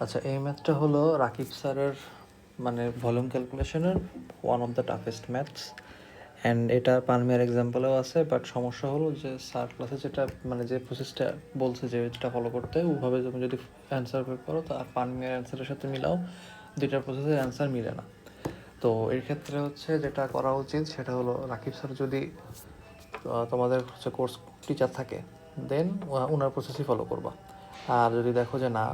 আচ্ছা, এই ম্যাথটা হলো রাকিব স্যারের মানে ভলিউম ক্যালকুলেশনের one of the toughest maths. And এটা পানমিয়ার এক্সাম্পলেও আছে, বাট সমস্যা হলো যে স্যার ক্লাসে যেটা মানে যে প্রসেসটা বলছে যে যেটা ফলো করতে, ওভাবে তুমি যদি অ্যান্সার বের করো তো আর পানমিয়ার অ্যান্সারের সাথে মিলাও, দুইটার প্রসেসের অ্যান্সার মিলে না। তো এর ক্ষেত্রে হচ্ছে যেটা করা উচিত সেটা হলো রাকিব স্যার যদি তোমাদের হচ্ছে কোর্স টিচার থাকে দেন ওনার প্রসেসই ফলো করবা। আর যদি দেখো যে না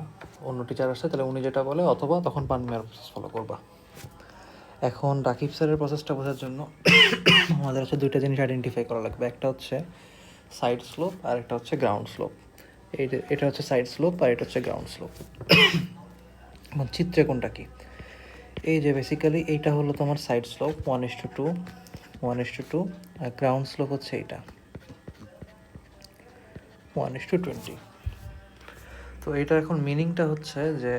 অন্য টিচার আসে তাহলে উনি যেটা বলে অথবা তখন পানমিয়ার প্রসেস ফলো করবা। এখন রাকিব স্যারের প্রসেসটা বোঝার জন্য আমাদের হচ্ছে দুইটা জিনিস আইডেন্টিফাই করা লাগবে। একটা হচ্ছে সাইড স্লোপ আর একটা হচ্ছে গ্রাউন্ড স্লোপ। এটা হচ্ছে সাইড স্লোপ আর এটা হচ্ছে গ্রাউন্ড স্লোপ। চিত্রে কোনটা কি? এই যে বেসিক্যালি এইটা হলো তোমার সাইড স্লোপ 1:2 1:2, আর গ্রাউন্ড স্লোপ হচ্ছে এইটা 1:20। তো এইটা এখন মিনিংটা হচ্ছে যে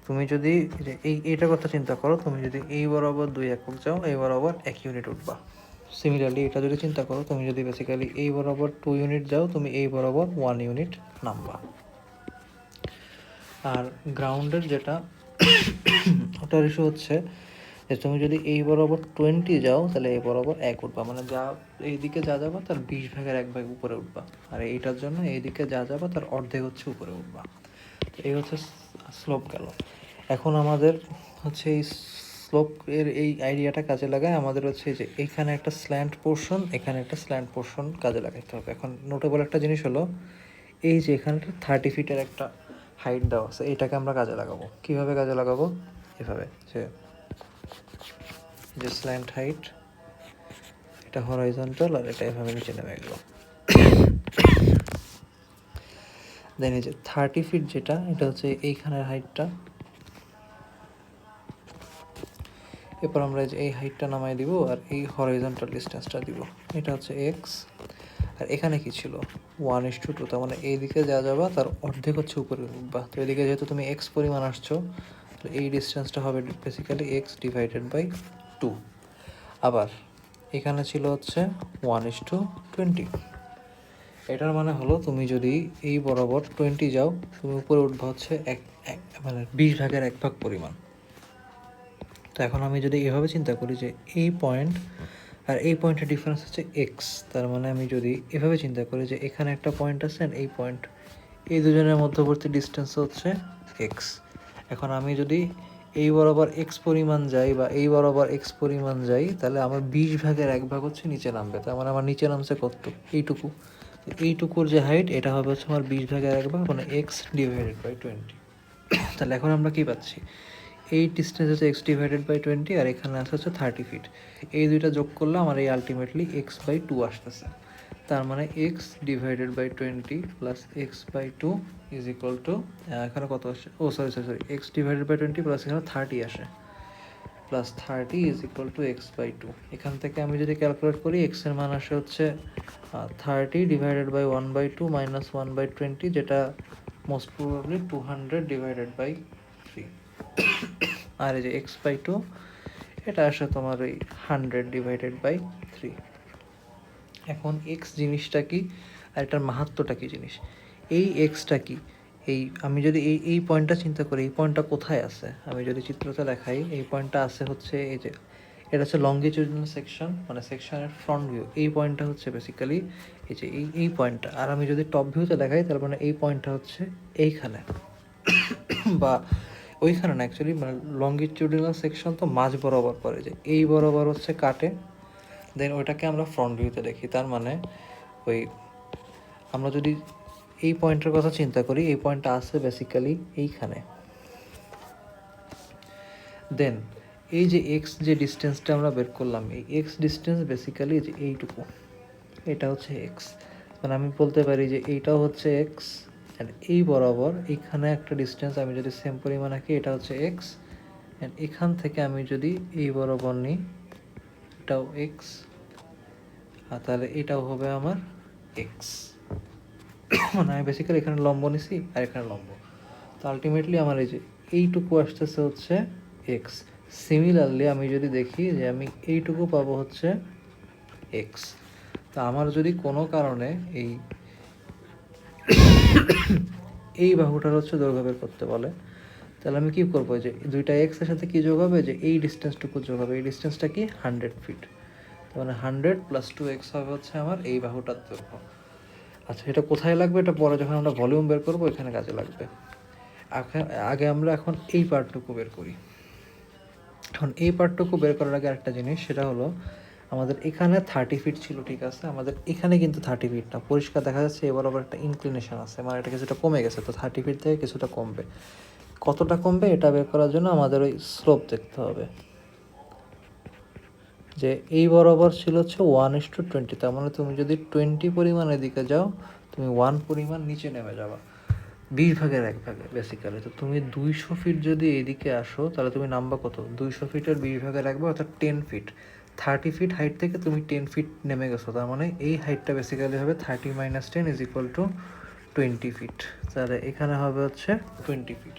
তুমি যদি যে এইটার কথা চিন্তা করো, তুমি যদি এই বরাবর 2 একক যাও, এই বরাবর 1 ইউনিট উঠবা। সিমিলারলি এটা যদি চিন্তা করো, তুমি যদি বেসিক্যালি এই বরাবর 2 ইউনিট যাও, তুমি এই বরাবর 1 ইউনিট নামবা। আর গ্রাউন্ডের যেটা ওটার ইস্যু হচ্ছে যে তুমি যদি এই বরাবর 20 যাও তাহলে এই বরাবর 1 উঠবা, মানে যা এইদিকে যা যাবা তার 20 ভাগের 1 ভাগ উপরে উঠবা। আর এইটার জন্য এইদিকে যা যাবা তার অর্ধেক হচ্ছে উপরে উঠবা। এই হচ্ছে স্লোপ গেল। এখন আমাদের হচ্ছে এই স্লোপ এর এই আইডিয়াটা কাজে লাগায় আমাদের হচ্ছে যে এইখানে একটা স্ল্যান্ট পোর্শন, এখানে একটা স্ল্যান্ট পোর্শন কাজে লাগাইতে হবে। এখন নোটেবল একটা জিনিস হলো এই যে এখানে 30 ফিটের একটা হাইট দেওয়া আছে, এটাকে আমরা কাজে লাগাবো। কিভাবে কাজে লাগাবো? এভাবে যে স্ল্যান্ট হাইট, এটা হরাইজন্টাল আর এটা এভাবে নিচে নেমে গেল। দেন এই যে 30 ফিট যেটা, এটা হচ্ছে এইখানের হাইটটা। এরপর আমরা এই হাইটটা নামাই দিব আর এই হরাইজন্টাল ডিস্টেন্সটা দিব, এটা হচ্ছে এক্স। আর এখানে কি ছিল 1:2, তার মানে এইদিকে যা যাবা তার অর্ধেক হচ্ছে উপরে উঠবা। তো এদিকে যেহেতু তুমি এক্স পরিমাণ আসছো, তো এই ডিস্টেন্সটা হবে বেসিক্যালি এক্স ডিভাইডেড বাই 2। আবার এখানে ছিল হচ্ছে 1:20। এটার মানে হলো তুমি যদি এই বরাবর 20 যাও, তুমি উপরে উঠবা হচ্ছে মানে 20 ভাগের 1 ভাগ পরিমাণ। তো এখন আমি যদি এভাবে চিন্তা করি যে এই পয়েন্ট আর এই পয়েন্টের ডিফারেন্স হচ্ছে এক্স, তার মানে আমি যদি এভাবে চিন্তা করি যে এখানে একটা পয়েন্ট আছে এই পয়েন্ট, এই দুজনের মধ্যবর্তী ডিস্টেন্স হচ্ছে এক্স। এখন আমি যদি এই বরাবর এক্স পরিমাণ যাই বা এই বরাবর এক্স পরিমাণ যাই, তাহলে আমার 20 ভাগের 1 ভাগ হচ্ছে নিচে নামবে। তার মানে আমার নিচে নামছে কতটুকু? এইটুকু। তো এইটুকুর যে হাইট এটা হবে হচ্ছে আমার 20 ভাগের 1 ভাগ, মানে এক্স ডিভাইডেড বাই 20। তাহলে এখন আমরা কি পাচ্ছি? এই ডিস্টেন্স হচ্ছে এক্স ডিভাইডেড বাই 20 আর এখানে আসা হচ্ছে 30 ফিট। এই দুইটা যোগ করলে আমার এই আলটিমেটলি x/2 আসতেছে। তার মানে x divided by 20 plus x/2 is equal to, এখানে কত আসে, ও sorry x divided by 20 plus এখানে 30 আসে, plus 30 is equal two x/2। এখান থেকে আমি যদি ক্যালকুলেট করি এক্স এর মান আসে হচ্ছে 30 ডিভাইডেড বাই 1/2 মাইনাস 1/20, যেটা মোস্ট প্রবাবলি 200 ডিভাইডেড বাই 3। আর এই যে x/2 এটা আসে তোমার ওই 100 ডিভাইডেড বাই 3। এখন এক্স জিনিসটা কি আর এটার মাহাত্ম্যটা কি জিনিস? এই এক্সটা কি? এই আমি যদি এই পয়েন্টটা চিন্তা করি, এই পয়েন্টটা কোথায় আছে? আমি যদি চিত্রতে দেখাই, এই পয়েন্টটা আছে হচ্ছে এই যে, এটা হচ্ছে লঙ্গিটিউডিনাল সেকশন, মানে সেকশনের ফ্রন্ট ভিউ। এই পয়েন্টটা হচ্ছে বেসিক্যালি এই যে এই পয়েন্টটা। আর আমি যদি টপ ভিউতে দেখাই, তার মানে এই পয়েন্টটা হচ্ছে এইখানে বা ওইখানে না, অ্যাকচুয়ালি মানে লঙ্গিটিউডিনাল সেকশন তো মাঝ বরাবর পড়ে, যে এই বরাবর হচ্ছে কাটে, দেন ওইটাকে আমরা ফ্রন্ট ভিউতে দেখি। তার মানে ওই আমরা যদি এই পয়েন্টের কথা চিন্তা করি, এই পয়েন্টটা আছে বেসিক্যালি এইখানে। দেন এই যে এক্স যে ডিস্টেন্সটা আমরা বের করলাম, এই এক্স ডিস্টেন্স বেসিক্যালি যে এইটুকু, এটা হচ্ছে এক্স। মানে আমি বলতে পারি যে এইটাও হচ্ছে এক্স, অ্যান্ড এই বরাবর এখানে একটা ডিস্টেন্স আমি যদি সেম পরিমাণ আঁকি, এটা হচ্ছে এক্স, অ্যান্ড এখান থেকে আমি যদি এই বরাবর নিই, এটাও এক্স, আর তাহলে এটাও হবে আমার এক্স। মানে আমি বেসিক্যালি এখানে লম্ব নিছি আর এখানে লম্ব, তো আলটিমেটলি আমার এই যে এইটুকু আসতেছে হচ্ছে এক্স। সিমিলারলি আমি যদি দেখি যে আমি এইটুকু পাবো হচ্ছে এক্স। তা আমার যদি কোনো কারণে এই বাহুটার হচ্ছে দৈর্ঘ্য বের করতে বলে, তাহলে আমি কি করবো, যে দুইটা এক্সের সাথে কি যোগ হবে, যে এই ডিস্টেন্সটুকু যোগ হবে। এই ডিস্টেন্সটা কি 100 ফিট, তার মানে 100 + 2x হবে হচ্ছে আমার এই বাহুটার দৈর্ঘ্য। আচ্ছা, এটা কোথায় লাগবে, এটা পরে যখন আমরা ভলিউম বের করবো এখানে কাজে লাগবে। আগে আমরা এখন এই পার্টটুকু বের করি। এখন এই পার্টটুকু বের করার আগে আরেকটা জিনিস, সেটা হলো আমাদের এখানে 30 ফিট ছিল, ঠিক আছে, আমাদের এখানে কিন্তু 30 ফিট না, পরিষ্কার দেখা যাচ্ছে এবার আবার একটা ইনক্লিনেশন আছে, মানে এটা কিছুটা কমে গেছে। তো 30 ফিট থেকে কিছুটা কমবে, কতটা কমবে এটা বের করার জন্য আমাদের ওই স্লোপ দেখতে হবে। যে এই বরাবর ছিল হচ্ছে 1:20, তার মানে তুমি যদি 20 পরিমাণ এদিকে যাও, তুমি 1 পরিমাণ নিচে নেমে যাবা, 20 ভাগের 1 ভাগে বেসিক্যালি। তো তুমি 200 ফিট যদি এইদিকে আসো, তাহলে তুমি নামবা কত, 200 ফিটের 20 ভাগের 1 ভাগ, অর্থাৎ 10 ফিট। 30 ফিট হাইট থেকে তুমি 10 ফিট নেমে গেছো, তার মানে এই হাইটটা বেসিক্যালি হবে 30 - 10 = 20 ফিট। তাহলে এখানে হবে হচ্ছে 20 ফিট।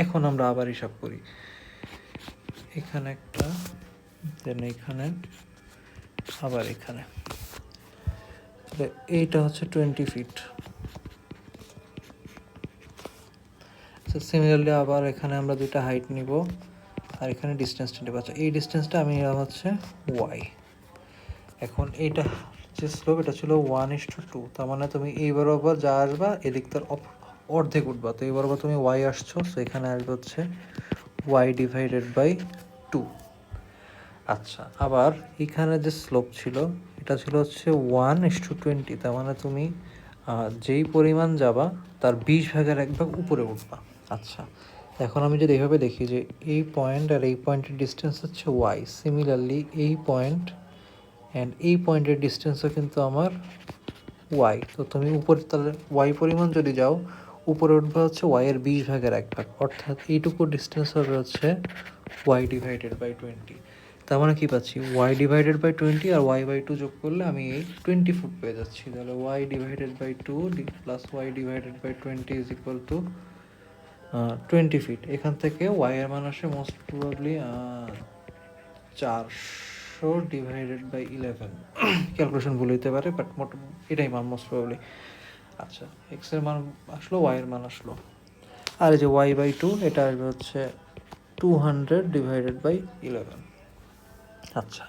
এখন আমরা আবার হিসাব করি, এখানে একটা, দেন এখানে, আবার এখানে, তাহলে এইটা হচ্ছে 20 ফিট। সিমিলারলি আবার এখানে আমরা দুইটা হাইট নিব, আর এখানে ডিস্টেন্সটা নেব। আচ্ছা, এই ডিস্টেন্সটা আমি নিলাম হচ্ছে ওয়াই। এখন এইটা যে স্লোপ, এটা ছিল 1:2, তার মানে তুমি এই বরাবর যা আসবা এদিক তার অর্ধেক উঠবা। তো এই বরাবর তুমি ওয়াই আসছো, তো এখানে আসবে হচ্ছে y/2। আচ্ছা, আবার এখানে যে স্লোপ ছিল এটা ছিল হচ্ছে 1:20, তার মানে তুমি যেই পরিমাণ যাবা তার 20 ভাগের 1 ভাগ উপরে উঠবা। আচ্ছা, এখন আমি যদি এইভাবে দেখি যে এই পয়েন্ট আর এই পয়েন্টের ডিস্টেন্স হচ্ছে ওয়াই, সিমিলারলি এই পয়েন্ট অ্যান্ড এই পয়েন্টের ডিস্টেন্সও কিন্তু আমার ওয়াই। তো তুমি উপরে তাহলে ওয়াই পরিমাণ যদি যাও, উপরে উঠবে হচ্ছে ওয়াইয়ের 20 ভাগের 1 ভাগ, অর্থাৎ এইটুকু ডিস্টেন্স হবে হচ্ছে y/20। তার মানে কি পাচ্ছি, y/20 আর y/2 যোগ করলে আমি এই 20 ফুট পেয়ে যাচ্ছি। তাহলে y/2 প্লাস y/20 = 20 ফিট। এখান থেকে ওয়াই এর মান আসে মোস্ট প্রবাবলি 400/11। ক্যালকুলেশন ভুল হইতে পারে, বাট এটাই মান মোস্ট প্রবাবলি। আচ্ছা, এক্স এর মান আসলো, ওয়াই এর মান আসলো, আর এই যে y/2 এটা আসবে হচ্ছে 200/11। আচ্ছা,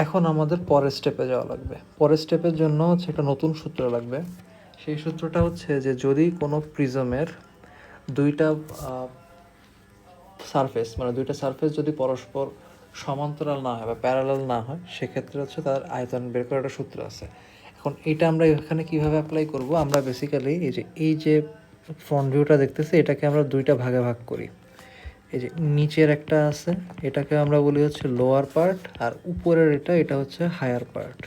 এখন আমাদের পরের স্টেপে যাওয়া লাগবে। পরের স্টেপের জন্য হচ্ছে একটা নতুন সূত্র লাগবে। সেই সূত্রটা হচ্ছে যে যদি কোনো প্রিজমের দুইটা সারফেস, মানে দুইটা সারফেস যদি পরস্পর সমান্তরাল না হয় বা প্যারালাল না হয়, সেক্ষেত্রে হচ্ছে তার আয়তন বের করার একটা সূত্র আছে। এখন এটা আমরা এখানে কিভাবে অ্যাপ্লাই করব, আমরা বেসিক্যালি এই যে ফ্রন্ট ভিউটা দেখতেছি, এটাকে আমরা দুইটা ভাগে ভাগ করি। এই যে নিচের একটা আছে, এটাকে আমরা বলি হচ্ছে লোয়ার পার্ট, আর উপরের এটা হচ্ছে হায়ার পার্ট।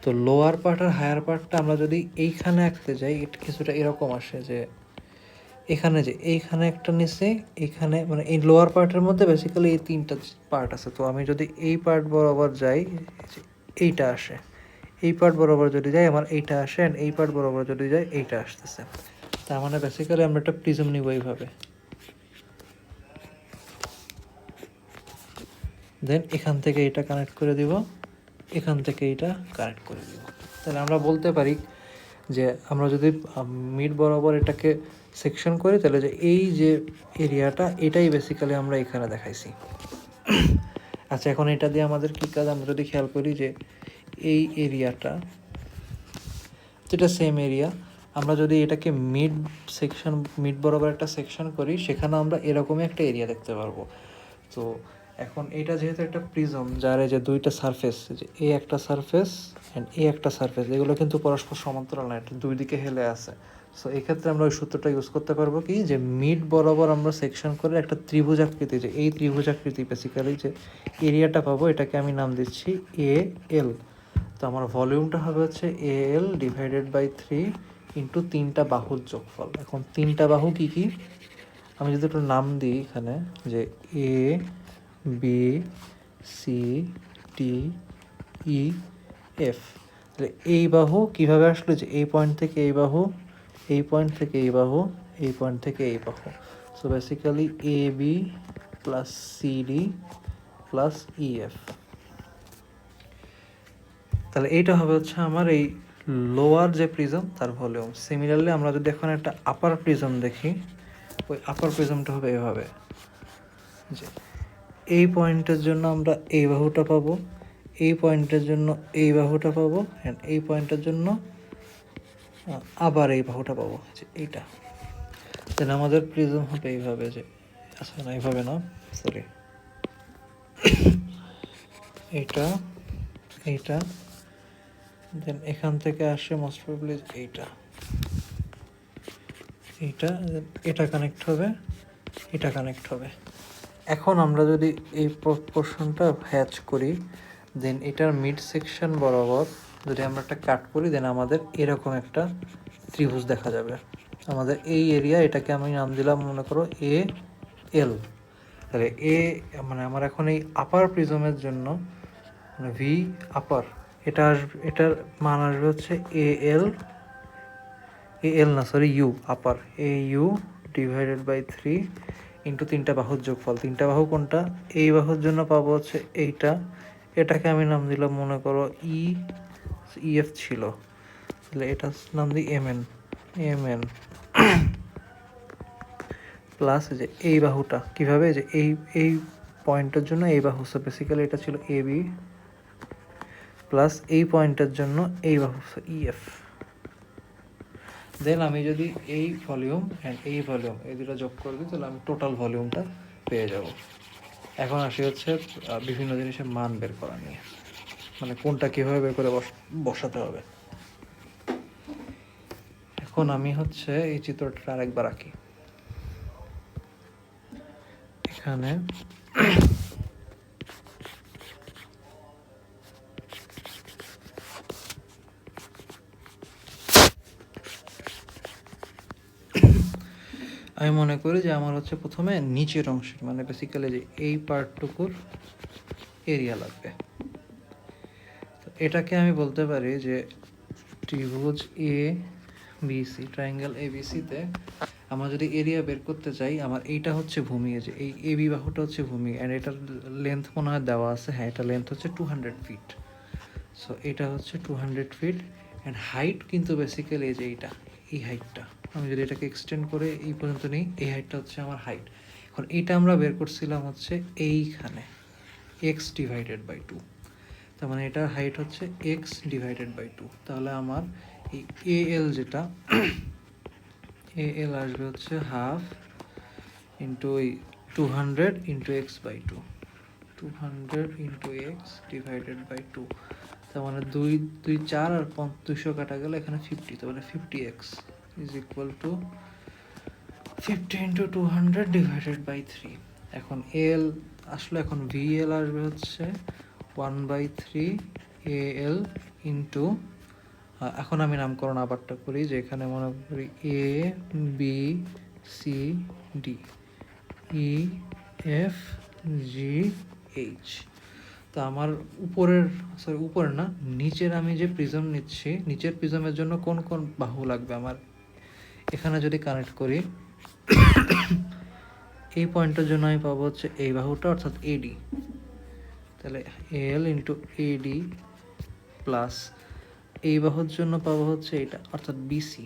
তো লোয়ার পার্ট আর হায়ার পার্টটা আমরা যদি এইখানে আঁকতে যাই, এটা কিছুটা এরকম আসে যে এখানে যে এইখানে একটা নিচে, এখানে মানে এই লোয়ার পার্টের মধ্যে বেসিক্যালি এই তিনটা পার্ট আছে। তো আমি যদি এই পার্ট বরাবর যাই, এইটা আসে, এই পার্ট বরাবর যদি যাই আমার এইটা আসে, অ্যান্ড এই পার্ট বরাবর যদি যাই এইটা আসতেছে। তার মানে বেসিক্যালি আমরা একটা প্রিজম নিব এইভাবে, দেন এখান থেকে এটা কানেক্ট করে দিব, এখান থেকে এটা কানেক্ট করে দিব। তাহলে আমরা বলতে পারি যে আমরা যদি মিড বরাবর এটাকে সেকশন করি, তাহলে যে এই যে এরিয়াটা, এটাই বেসিক্যালি আমরা এখানে দেখাইছি। আচ্ছা, এখন এটা দিয়ে আমাদের কী কাজ, আমরা যদি খেয়াল করি যে এই এরিয়াটা যেটা সেম এরিয়া, আমরা যদি এটাকে মিড বরাবর একটা সেকশন করি, সেখানে আমরা এরকমই একটা এরিয়া দেখতে পারবো। তো এখন এটা যেহেতু একটা প্রিজম, যার এই যে দুইটা সারফেস, যে এই একটা সারফেস অ্যান্ড এই একটা সারফেস, এগুলো কিন্তু পরস্পর সমান্তরাল না, এটা দুই দিকে হেলে আছে। সো এক্ষেত্রে আমরা ওই সূত্রটা ইউজ করতে পারবো কি, যে মিড বরাবর আমরা সেকশন করে একটা ত্রিভুজাকৃতি, যে এই ত্রিভুজাকৃতি বেসিক্যালি যে এরিয়াটা পাবো, এটাকে আমি নাম দিচ্ছি AL। তো আমার ভলিউমটা হবে হচ্ছে AL/3 ইন্টু তিনটা বাহুর যোগফল। এখন তিনটা বাহু কি কি, আমি যদি একটু নাম দিই এখানে, যে ABCDEF, তাহলে এই বাহু কিভাবে আসলো, যে এই পয়েন্ট থেকে এই বাহু, এই পয়েন্ট থেকে এই বাহু, এই পয়েন্ট থেকে এই বাহু। So basically AB + CD + EF। তাহলে এইটা হবে হচ্ছে আমার এই লোয়ার যে প্রিজম তার ভলিউম। সিমিলারলি আমরা যদি এখন একটা আপার প্রিজম দেখি, ওই আপার প্রিজমটা হবে এভাবে যে এই পয়েন্টের জন্য আমরা এই বাহুটা পাবো, এই পয়েন্টের জন্য এই বাহুটা পাবো, অ্যান্ড এই পয়েন্টের জন্য আবার এই বাহুটা পাবো, যে এইটা। দেন আমাদের প্রিজম হবে এইভাবে, যে আচ্ছা না এইভাবে না, সরি, এইটা এইটা, দেন এখান থেকে আসে মোস্ট প্রবলি এইটা, এইটা, এটা কানেক্ট হবে, এটা কানেক্ট হবে। এখন আমরা যদি এই পোর্শনটা হ্যাচ করি, দেন এটার মিড সেকশন বরাবর যদি আমরা একটা কাট করি, দেন আমাদের এরকম একটা ত্রিভুজ দেখা যাবে। আমাদের এই এরিয়া, এটাকে আমি নাম দিলাম মনে করো এ এল। তাহলে মানে আমার এখন এই আপার প্রিজমের জন্য মানে ভি আপার, এটা আসবে, এটার মান আসবে হচ্ছে এল না সরি ইউ আপার, এ ইউ ডিভাইডেড বাই 3 ইন্টু 3টা বাহুর যোগফল। 3টা বাহু কোনটা? এই বাহুর জন্য পাবো হচ্ছে এইটা, এটাকে আমি নাম দিলাম মনে করো ইএফ ছিল, তাহলে এটা নাম দিই এম এন প্লাস যে এই বাহুটা কীভাবে, যে এই পয়েন্টের জন্য এই বাহু, সো বেসিক্যালি এটা ছিল এ বি, প্লাস এই পয়েন্টের জন্য এই বাহু ইএফ। দেন আমি যদি এই ভলিউম অ্যান্ড এই ভলিউম এই দুটো যোগ করে দিই, তাহলে আমি টোটাল ভলিউমটা পেয়ে যাব। এখন আসি হচ্ছে বিভিন্ন জিনিসের মান বের করা নিয়ে, মানে কোনটা কীভাবে বের করে বসাতে হবে। এখন আমি হচ্ছে এই চিত্রটা আরেকবার আঁকি। এখানে আমি মনে করি যে আমার হচ্ছে প্রথমে নিচের অংশের মানে বেসিক্যালি যে এই পার্টটুকুর এরিয়া লাগবে। তো এটাকে আমি বলতে পারি যে ত্রিভুজ এ বিসি, ট্রায়াঙ্গেল এ বিসিতে আমরা যদি এরিয়া বের করতে চাই, আমার এইটা হচ্ছে ভূমি, যে এই এ বি বাহুটা হচ্ছে ভূমি, অ্যান্ড এটার লেন্থ মনে হয় দেওয়া আছে, হ্যাঁ এটা লেন্থ হচ্ছে 200 ফিট। সো এটা হচ্ছে 200 ফিট, অ্যান্ড হাইট কিন্তু বেসিক্যালি এই যে এইটা, এই হাইটটা আমি যদি এটাকে এক্সটেন্ড করে এই পর্যন্ত নিই, এই হাইটটা হচ্ছে আমার হাইট। এখন এইটা আমরা বের করছিলাম হচ্ছে এইখানে এক্স ডিভাইডেড বাই 2, তার মানে এটার হাইট হচ্ছে এক্স ডিভাইডেড বাই 2। তাহলে আমার এই এ এল যেটা এল আসবে হচ্ছে হাফ ইন্টু ওই 200 into x by 2, 200 into x divided by 2। তার মানে 4 আর 200 কাটা গেলে এখানে 50, তার মানে 50x is equal to 50 into 200 divided by 3। এখন এল আসলে এখন ভিএল আসবে হচ্ছে 1/3 এল ইন্টু, এখন আমি নামকরণ আবারটা করি, যে এখানে মনে করি A B C D E F G H. তো আমার উপরের না নিচের আমি যে প্রিজম নিচ্ছি, নিচের প্রিজমের জন্য কোন কোন বাহু লাগবে আমার, এখানে যদি কানেক্ট করি এই পয়েন্টের জন্য আমি পাবো হচ্ছে এই বাহুটা অর্থাৎ এডি, তাহলে এল ইন্টু এডি প্লাস এই বাহুর জন্য পাবো হচ্ছে এটা অর্থাৎ বিসি,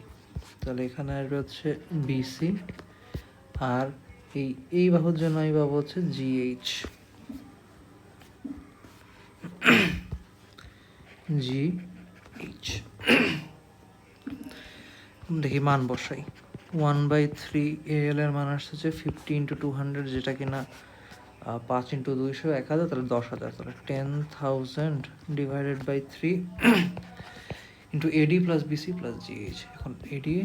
তাহলে এখানে আসবে হচ্ছে বিসি, আর এই বাহুর জন্য আমি পাবো হচ্ছে জিএইচ, জিএইচ। দেখি মান বসাই, 1/3 এল এর মান আসছে হচ্ছে 50 ইন্টু 200, যেটা কিনা 5 ইন্টু 200 1000, তাহলে 10,000, তাহলে 10,000 divided by 3 into AD plus BC plus GH. এখন এডি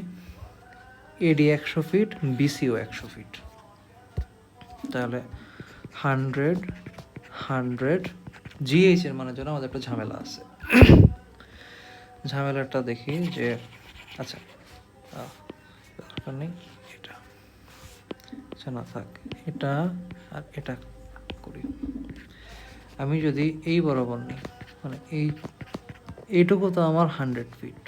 100 ফিট, বিসিও 100 ফিট, তাহলে 100 জিএইচ এর মানের জন্য আমাদের একটা ঝামেলা আছে। ঝামেলাটা দেখি যে আচ্ছা দরকার নেই, এটা আচ্ছা না থাক, এটা আর এটা করি। আমি যদি এই বরাবর নিই, মানে এইটুকু তো আমার 100 ফিট,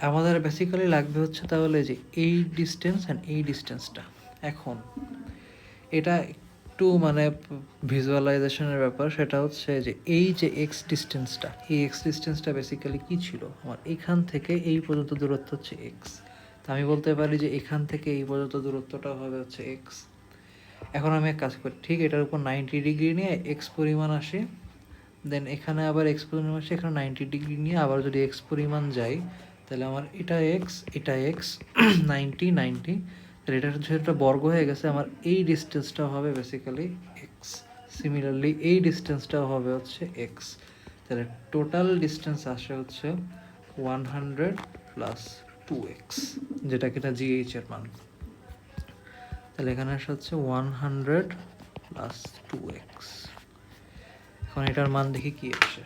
আমাদের বেসিক্যালি লাগবে হচ্ছে তাহলে যে এই ডিস্টেন্স অ্যান্ড এই ডিস্টেন্সটা। এখন এটা একটু মানে ভিজুয়ালাইজেশনের ব্যাপার, সেটা হচ্ছে যে এই যে এক্স ডিস্টেন্সটা, এই এক্স ডিস্টেন্সটা বেসিক্যালি কী ছিল, আমার এখান থেকে এই পর্যন্ত দূরত্ব হচ্ছে এক্স, তো আমি বলতে পারি যে এখান থেকে এই পর্যন্ত দূরত্বটা হবে হচ্ছে এক্স। এখন আমি এক কাজ করি, ঠিক এটার উপর 90 ডিগ্রি নিয়ে এক্স পরিমাণ আসি, দেন এখানে আবার এক্স পরিমাণ আসে, এখানে 90 ডিগ্রি নিয়ে আবার যদি এক্স পরিমাণ যাই, তাহলে আমার এটা এক্স, এটা এক্স, 90 তাহলে এটা হচ্ছে একটা বর্গ হয়ে গেছে, আমার এই ডিস্টেন্সটাও হবে বেসিক্যালি এক্স। সিমিলারলি এই ডিস্টেন্সটাও হবে হচ্ছে এক্স। তাহলে টোটাল ডিস্টেন্স আসে হচ্ছে 100 প্লাস 2x, যেটা কিনা জিএইচ এর মান। তাহলে এখানে আসে হচ্ছে 100 প্লাস 2x। এখন এটার মান দেখি কি আসে।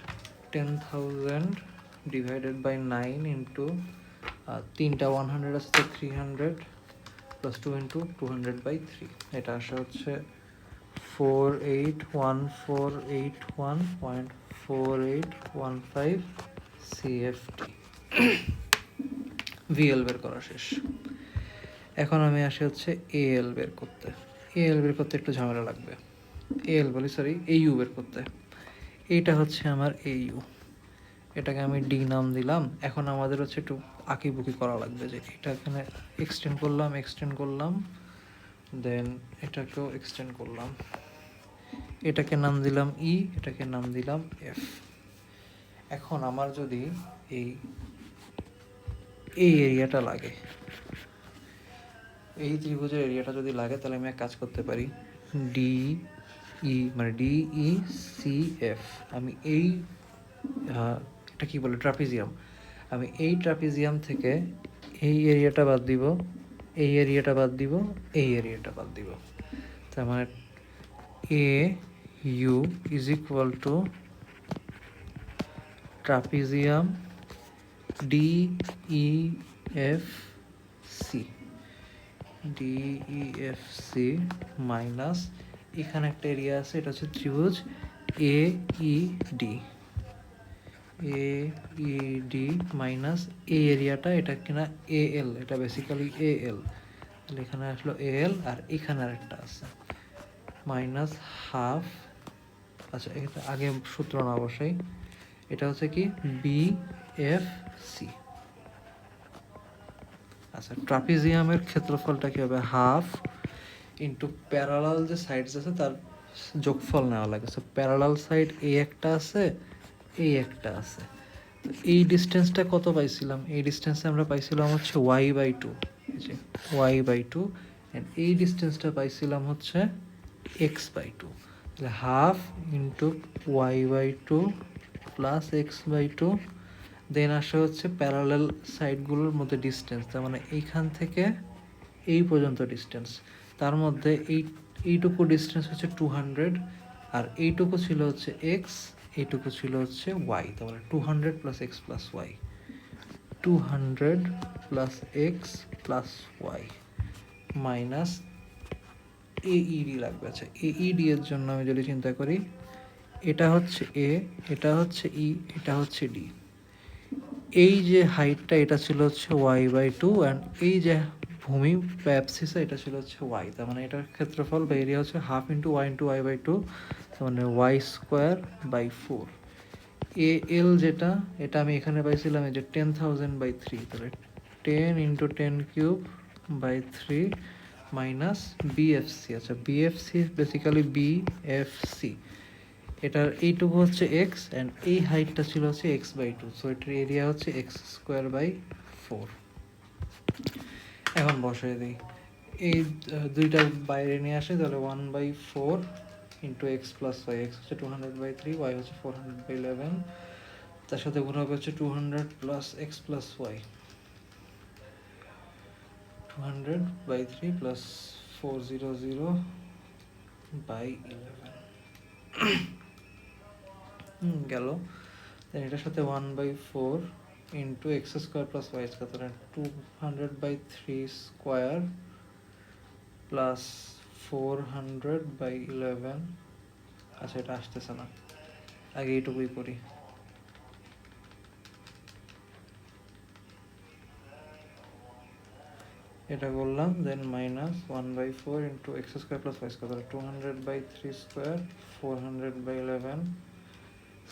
10,000 ডিভাইডেড বাই 9 ইন্টু তিনটা 100 আছে তো 300 প্লাস 2 ইন্টু 200/3, এটা আসে হচ্ছে 481,481.4815 CFT। ভিএল বের করা শেষ। এখন আমি আসি হচ্ছে এএল বের করতে। এএল বের করতে একটু ঝামেলা লাগবে, এএল বলি সরি, এইউ বের করতে। এইটা হচ্ছে আমার এইউ, এটাকে আমি ডি নাম দিলাম। এখন আমাদের হচ্ছে একটু আঁকিবুকি করা লাগবে, যে এটা এখানে এক্সটেন্ড করলাম, দেন এটাকেও এক্সটেন্ড করলাম, এটাকে নাম দিলাম ই, এটাকে নাম দিলাম এফ। এখন আমার যদি এই এরিয়াটা লাগে, এই ত্রিভুজের এরিয়াটা যদি লাগে, তাহলে আমি এক কাজ করতে পারি, ডি ই মানে ডিই সি এফ, আমি এই এটা কি বলে ট্রাপিজিয়াম, আমি এই ট্রাপিজিয়াম থেকে এই এরিয়াটা বাদ দিব, এই এরিয়াটা বাদ দিব, এই এরিয়াটা বাদ দিব। তার মানে A U is equal to trapezium D E F C, DEFC minus এখানে একটা এরিয়া আছে, এটা হচ্ছে ত্রিভুজ এ ই ডি মাইনাস এই এরিয়াটা, এটা কিনা এ এল, এটা বেসিক্যালি এ এল, তাহলে এখানে আসলো এ এল, আর এখানে আরেকটা আছে মাইনাস হাফ। আচ্ছা এটা আগে সূত্র না অবশ্যই, এটা হচ্ছে কি বি এফ সি। আচ্ছা ট্রাপিজিয়ামের ক্ষেত্রফলটা কি হবে, হাফ ইন্টু প্যারালাল যে সাইডস আছে তার যোগফল নেওয়া লাগে। সো প্যারালাল সাইড এই একটা আছে, এই একটা আছে, তো এই ডিস্টেন্সটা কত পাইছিলাম, এই ডিস্টেন্সে আমরা পাইছিলাম হচ্ছে y/2, এই যে y/2, অ্যান্ড এই ডিস্টেন্সটা পাইছিলাম হচ্ছে x/2। তাহলে half into y/2 plus x/2, দেন আসে হচ্ছে প্যারালাল সাইডগুলোর মধ্যে ডিস্টেন্স, তার মানে এইখান থেকে এই পর্যন্ত ডিস্টেন্স, তার মধ্যে এইটুকু ডিস্টেন্স হচ্ছে 200, আর এইটুকু ছিল হচ্ছে এক্স, এইটুকু ছিল হচ্ছে ওয়াই, তাহলে 200 plus x plus y, 200 plus x plus y minus AD লাগবে। আচ্ছা এইডি এর জন্য আমি যদি চিন্তা করি, এটা হচ্ছে এ, এটা হচ্ছে ই, এটা হচ্ছে ডি। এই যে হাইটটা এটা ছিল হচ্ছে y/2, অ্যান্ড এই যে ভূমি প্যাপসিসে এটা ছিল হচ্ছে ওয়াই, তার মানে এটার ক্ষেত্রফল বা এরিয়া হচ্ছে হাফ ইন্টু y/2, তার মানে y²/4। এ এল যেটা, এটা আমি এখানে পাইছিলাম এই যে 10,000/3, তাহলে 10 ইন্টু 10³/3 মাইনাস বিএফসি। আচ্ছা বিএফসি বেসিক্যালি বিএফসি, এটার এইটুকু হচ্ছে এক্স, অ্যান্ড এই হাইটটা ছিল হচ্ছে x/2, সো এটার এরিয়া হচ্ছে x²/4। এখন বসাই দিই, এই দুইটা বাইরে নিয়ে আসে, তাহলে 1/4 into x plus y, x হচ্ছে 200/3, ওয়াই হচ্ছে 400/11, তার সাথে গুণ হবে হচ্ছে 200 plus x plus y, 200/3 plus 400/11 গেল। দেন এটার সাথে 1/4 into x square plus y square, তাহলে 200/3 স্কোয়ার প্লাস 400/11। আচ্ছা এটা আসতেছে না, আগে এইটুকুই করি। এটা করলাম, then minus 1/4 into x square plus y square, তাহলে 200/3 স্কোয়ার 400/11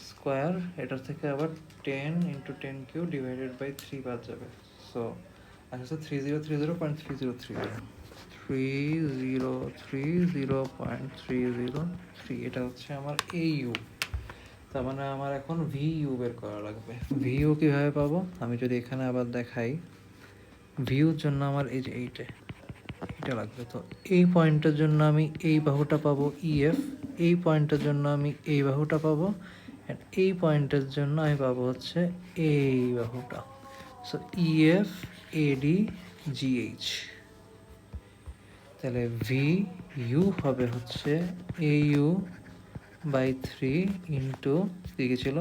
স্কোয়ার, এটার থেকে আবার 10 ইন্টু 10³ ডিভাইডেড বাই 3 বাদ যাবে, সো আচ্ছা 3030.303 এটা হচ্ছে আমার AU। তার মানে আমার এখন VU বের করা লাগবে। VU কিভাবে পাবো? আমি যদি এখানে আবার দেখাই, ভিউর জন্য আমার এই যে এইটা লাগবে। তো এই পয়েন্টের জন্য আমি এই বাহুটা পাবো EF, এই পয়েন্টের জন্য আমি এই বাহুটা পাবো, অ্যান্ড এই পয়েন্টের জন্য আমি পাবো হচ্ছে এই বাহুটা। সো EF AD GH, তাহলে VU হবে হচ্ছে AU/3 ইন্টু কি ছিল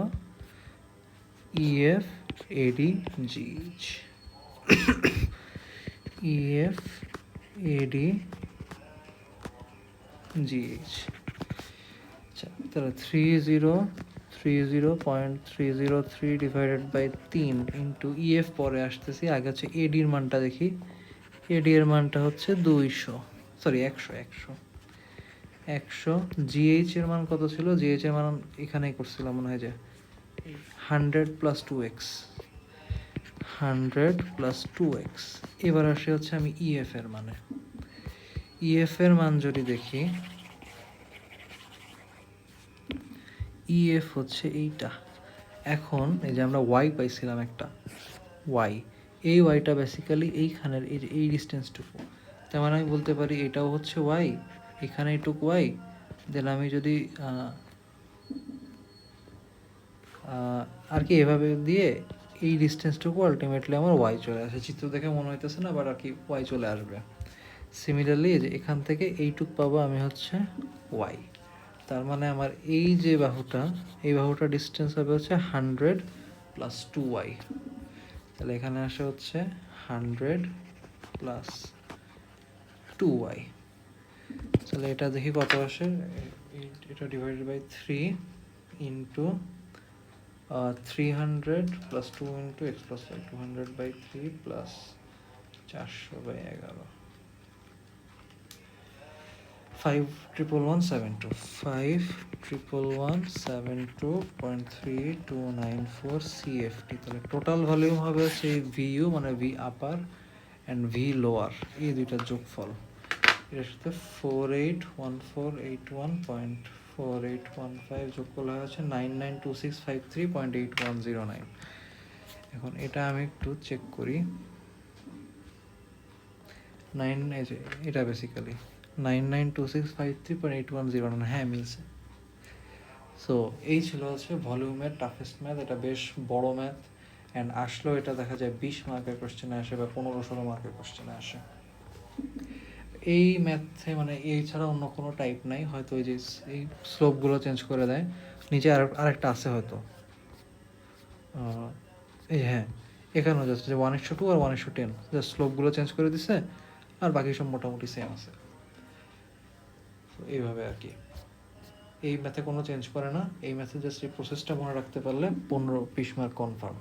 EF AD GH। EF AD GH, আচ্ছা তাহলে 3030.303 ডিভাইডেড বাই 3 ইন্টু EF পরে আসতেছি, আগে হচ্ছে ADর মানটা দেখি। AD এর মানটা হচ্ছে 200, সরি 100। GH এর মান কত ছিল? GH এর মান এখানেই করছিলাম মনে হয়, যে 100 + 2x, 100 + 2x। এবার আসে হচ্ছে আমি EF এর মানে। EF এর মান যদি দেখি, EF হচ্ছে এইটা। এখন এই যে আমরা y পাইছিলাম একটা y, এই yটা বেসিক্যালি এইখানের এই যে এই ডিস্টেন্সটুকু। তার মানে আমি বলতে পারি এটাও হচ্ছে y, এখানে এইটুকু y। দেন আমি যদি আর কি এভাবে দিয়ে এই ডিস্টেন্সটুকু আলটিমেটলি আমার y চলে আসে। চিত্র দেখে মনে হইতেছে না, বাট আর কি y চলে আসবে। সিমিলারলি এই যে এখান থেকে এইটুক পাবো আমি হচ্ছে y। তার মানে আমার এই যে বাহুটা, এই বাহুটার ডিস্টেন্স হবে হচ্ছে 100 + 2y। তাহলে এখানে আসে হচ্ছে 100 + 2y। তাহলে এটা দেখি কত আসে। এটা divided by 3 into 300 + 2 into x + y, 200/3 + 400/11, 51172, 51172.3294 CFT। তাহলে টোটাল ভলিউম হবে হচ্ছে এই VU মানে V upper and V lower, এই দুইটার যোগফল। এটার সাথে 481481.4815 যোগ করলে হচ্ছে 992653.8109। এখন এটা আমি একটু চেক করি। এটা বেসিক্যালি 992653.8109, হ্যাঁ মিলছে। সো এই ছিল হচ্ছে ভলিউমের টাফেস্ট ম্যাথ। এটা বেশ বড় ম্যাথ, অ্যান্ড আসলেও এটা দেখা যায় 20 মার্কের কোশ্চেনে আসে বা 15-16 মার্কের কোশ্চেনে আসে। এই ম্যাথে মানে এই ছাড়া অন্য কোনো টাইপ নাই, হয়তো ওই যে এই স্লোপগুলো চেঞ্জ করে দেয়। নিচে আরেকটা আছে হয়তো, এই হ্যাঁ এখানেও জাস্ট যে 1:2 আর 1:10, জাস্ট স্লোপগুলো চেঞ্জ করে দিছে, আর বাকি সব মোটামুটি সেম আছে। তো এইভাবে আর কি, এই ম্যাথে কোনো চেঞ্জ করে না। এই ম্যাথে জাস্ট এই প্রসেসটা মনে রাখতে পারলে 15-20 মার্ক কনফার্ম।